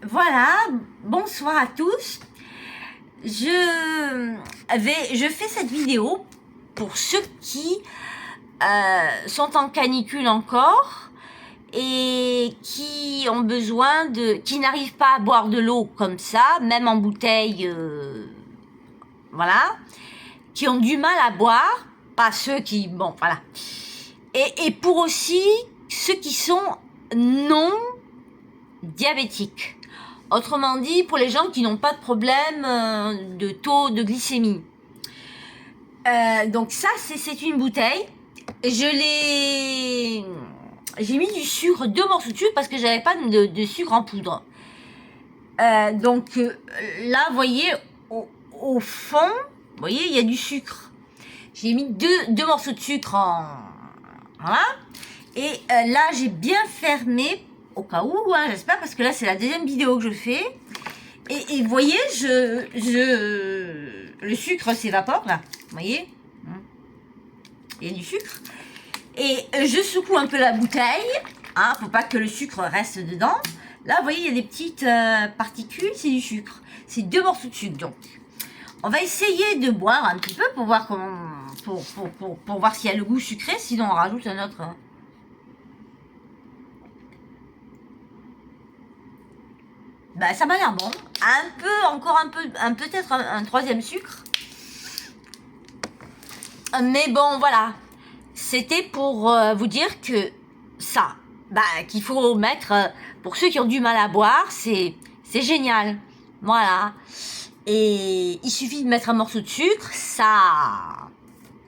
Voilà, bonsoir à tous. Je fais cette vidéo pour ceux qui sont en canicule encore et qui ont besoin qui n'arrivent pas à boire de l'eau comme ça, même en bouteille, voilà, qui ont du mal à boire, pas ceux qui, bon, voilà. Et pour aussi ceux qui sont non diabétiques. Autrement dit, pour les gens qui n'ont pas de problème de taux de glycémie. Donc ça, c'est une bouteille. J'ai mis du sucre, 2 morceaux de sucre parce que j'avais pas de sucre en poudre. Là, vous voyez, au fond, vous voyez, il y a du sucre. J'ai mis deux morceaux de sucre en... Voilà. Et là, j'ai bien fermé, au cas où, hein, j'espère, parce que là, c'est la deuxième vidéo que je fais. Et vous voyez, le sucre s'évapore, là. Vous voyez, il y a du sucre. Et je secoue un peu la bouteille, hein, faut pas que le sucre reste dedans. Là, vous voyez, il y a des petites particules, c'est du sucre. C'est 2 morceaux de sucre, donc. On va essayer de boire un petit peu pour voir comment, pour voir s'il y a le goût sucré, sinon on rajoute un autre. Ben, ça m'a l'air bon. Peut-être un troisième sucre. Mais bon, voilà. C'était pour vous dire que ça, qu'il faut mettre, pour ceux qui ont du mal à boire, c'est génial. Voilà. Et il suffit de mettre un morceau de sucre, ça,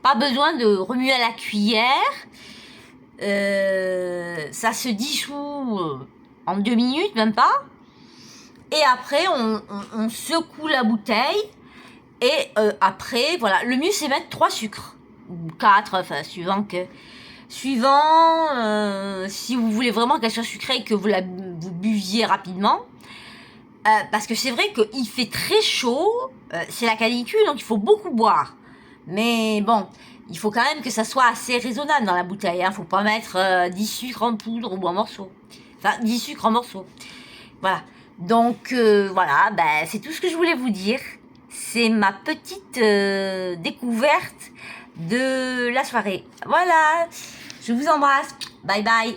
pas besoin de remuer à la cuillère. Ça se dissout en 2 minutes, même pas. Et après, on secoue la bouteille. Et après, voilà, le mieux c'est mettre 3 sucres. Ou 4, enfin, suivant si vous voulez vraiment qu'elle soit sucrée et que vous buviez rapidement. Parce que c'est vrai qu'il fait très chaud, c'est la canicule, donc il faut beaucoup boire. Mais bon, il faut quand même que ça soit assez raisonnable dans la bouteille, hein. Faut pas mettre 10 sucres en poudre ou en morceaux. Enfin, 10 sucres en morceaux. Voilà. Donc, voilà, c'est tout ce que je voulais vous dire. C'est ma petite découverte de la soirée. Voilà, je vous embrasse. Bye bye.